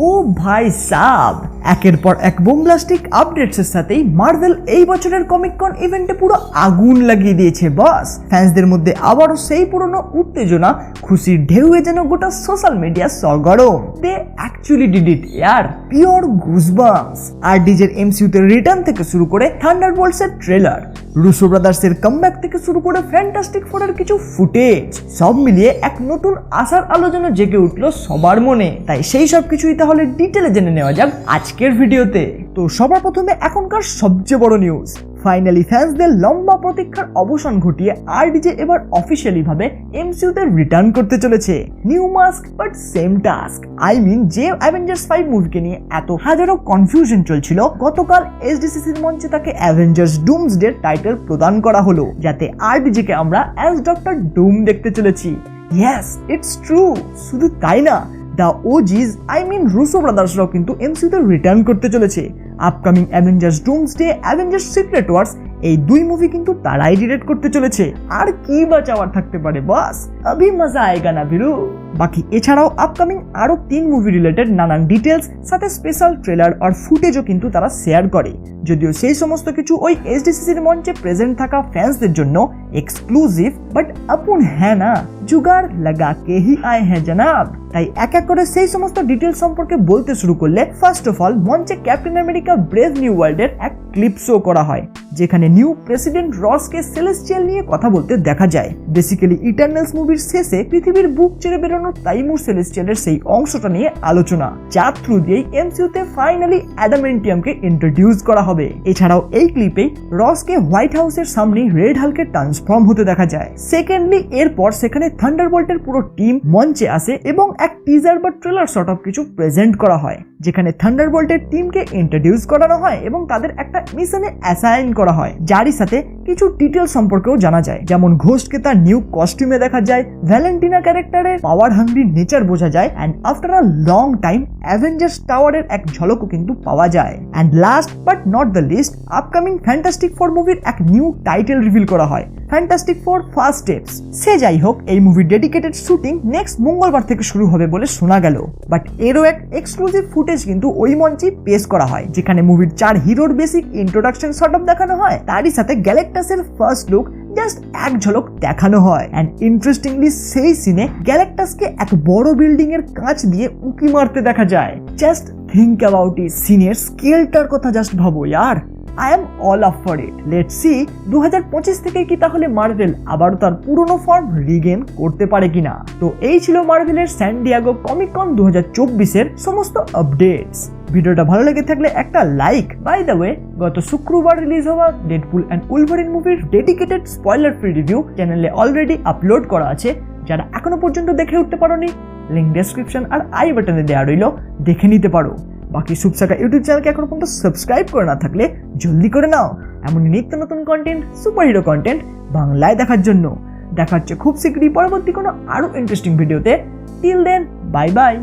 ও ভাই সাব, একের পর এক বোমব্লাস্টিক আপডেটসের সাথেই মার্ভেল এই বছরের কমিক কন ইভেন্টে পুরো আগুন লাগিয়ে দিয়েছে বস। ফ্যান্সদের মধ্যে আবারও সেই পুরনো উত্তেজনা, খুশির ঢেউয়ে যেন গোটা সোশ্যাল মিডিয়া সরগরম। দে অ্যাকচুয়ালি ডিড ইট ইয়ার, পিওর গুজবাম্পস। আরডিজের এমসিইউতে রিটার্ন থেকে শুরু করে থান্ডারবোল্টস এর ট্রেলার, রুসো ব্রাদার্স এর কামব্যাক থেকে শুরু করে ফ্যান্টাস্টিক ফোরের কিছু ফুটেজ, সব মিলিয়ে এক নতুন আশার আলো যেন জেগে উঠলো সবার মনে। তাই সেই সব কিছুই তাহলে ডিটেলে জেনে নেওয়া যাক আজকের ভিডিওতে। তো সবার প্রথমে এখনকার সবচেয়ে বড় নিউজ, ফাইনালি ফ্যান্সদের লম্বা প্রতীক্ষার অবসান ঘটিয়ে আরডিজে এবার অফিসিয়ালি ভাবে এমসিইউতে রিটার্ন করতে চলেছে। New mask but same task. I mean, যে অ্যাভেঞ্জার্স 5 মুভিকে নিয়ে এত হাজারো কনফিউশন চলছিল, গতকাল এসডিসিসির মঞ্চে তাকে অ্যাভেঞ্জার্স ডুমসডে টাইটেল প্রদান করা হলো, যাতে আরডিজে কে আমরা অ্যাজ ডক্টর ডুম দেখতে চলেছি। Yes, it's true. শুধু তাই না, the OGs I mean Russo ব্রাদার্সরাও কিন্তু এমসিইউতে রিটার্ন করতে চলেছে। Upcoming Avengers Doomsday, Avengers Secret Wars, এই দুই মুভি কিন্তু তারাই ডিরেক্ট করতে চলেছে। আর কি বা চাওয়ার থাকতে পারে বস, আভি মজা আয়েগা না ভিরু। বাকি এছাড়াও আপকামিং আরো 3 মুভি রিলেটেড নানান ডিটেলস, সাথে স্পেশাল ট্রেলার আর ফুটেজও কিন্তু তারা শেয়ার করে। যদিও সেই সমস্ত কিছু ওই এসডিসিসির মঞ্চে প্রেজেন্ট থাকা ফ্যান্সদের জন্য এক্সক্লুসিভ, বাট আপন হ্যাঁ না জুগাড় লাগা কে হি আয়ে হ্যাঁ জনাব। তাই এক এক করে সেই সমস্ত ডিটেলস সম্পর্কে বলতে শুরু করলে, ফার্স্ট অফ অল মঞ্চে ক্যাপ্টেন আমেরিকা ব্রেভ নিউ ওয়ার্ল্ডের এক ক্লিপ শো করা হয়, যেখানে নিউ প্রেসিডেন্ট রসকে সেলেস্টিয়াল নিয়ে কথা বলতে দেখা যায়। বেসিক্যালি ইটারনালস মুভির শেষে পৃথিবীর বুক ছেড়ে বেরোনো তাইমুর সেলেস্টিয়ালের সেই অংশটা নিয়ে আলোচনা, যার থ্রু দিয়েই এমসিইউতে ফাইনালি অ্যাডামেন্টিয়ামকে ইন্ট্রোডিউস করা হবে। এছাড়াও এই ক্লিপে রসকে হোয়াইট হাউসের সামনে রেড হাল্কে ট্রান্সফর্ম হতে দেখা যায়। সেকেন্ডলি এরপর সেখানে থান্ডারবোল্টের পুরো টিম মঞ্চে আসে এবং এক টিজার বা ট্রেলার সর্ট অফ কিছু প্রেজেন্ট করা হয়, যেখানে থান্ডারবোল্টের টিমকে ইন্ট্রোডিউস করানো হয় এবং তাদের একটা মিশনে অ্যাসাইন করা হয়, যারই সাথে কিছু ডিটেল সম্পর্কেও জানা যায়। যেমন ঘোস্টকে তার নিউ কস্টিউমে দেখা যায়, ভ্যালেন্টিনা ক্যারেক্টারের পাওয়ার হাংরি নেচার বোঝা যায়, and after a long time Avengers টাওয়ারের এক ঝলকও কিন্তু পাওয়া যায়। And last but not the least, upcoming fantastic four মুভির এক নিউ টাইটেল রিভিল করা হয়, ফ্যান্টাস্টিক ফোর ফার্স্ট স্টেপস। সে যাই হোক, এই মুভির ডেডিকেটেড শুটিং নেক্সট মঙ্গলবার থেকে শুরু হবে বলে শোনা গেল, বাট এরও এক এক্সক্লুসিভ ফুটেজ কিন্তু ওই মঞ্চে পেশ করা হয়, যেখানে মুভির 4 হিরোর বেসিক ইন্ট্রোডাকশন সর্ট অফ দেখানো হয়, তারই সাথে গ্যালাক্টাসের ফার্স্ট লুক জাস্ট এক ঝলক দেখানো হয়। এন্ড ইন্টারেস্টিংলি সেই সিনে গ্যালাক্টাসকে এক বড় বিল্ডিং এর কাঁচ দিয়ে উঁকি মারতে দেখা যায়। জাস্ট থিঙ্ক অ্যাবাউট ইট, সিনের স্কেলটার কথা জাস্ট ভাবো ইয়ার। I am all up for it. Let's see 2025 থেকে কি তাহলে মার্ভেল আবারও তার পুরনো ফর্ম রিগেন করতে পারে কিনা। তো এই ছিল মার্ভেলের স্যান ডিয়েগো কমিক কন 2024 এর সমস্ত আপডেটস। ভিডিওটা ভালো লেগে থাকলে একটা লাইক। বাই দ্য ওয়ে, গত শুক্রবার রিলিজ হওয়া ডেডপুল অ্যান্ড উলভারিন মুভির ডেডিকেটেড স্পয়লার ফ্রি রিভিউ চ্যানেলে অলরেডি আপলোড করা আছে। যারা এখনো পর্যন্ত দেখে উঠতে পারোনি, লিংক ডেসক্রিপশন আর আই বাটনে দেওয়া রইল, দেখে নিতে পারো। বাকি সুপসাকা ইউটিউব চ্যানেলকে এখনো পর্যন্ত সাবস্ক্রাইব করে না থাকলে জলদি করে নাও, এমনই নিত্য নতুন কন্টেন্ট, সুপার হিরো কন্টেন্ট বাংলায় দেখার জন্য। দেখা হচ্ছে খুব শীঘ্রই পরবর্তী কোনো আরো ইন্টারেস্টিং ভিডিওতে। Till then, bye by.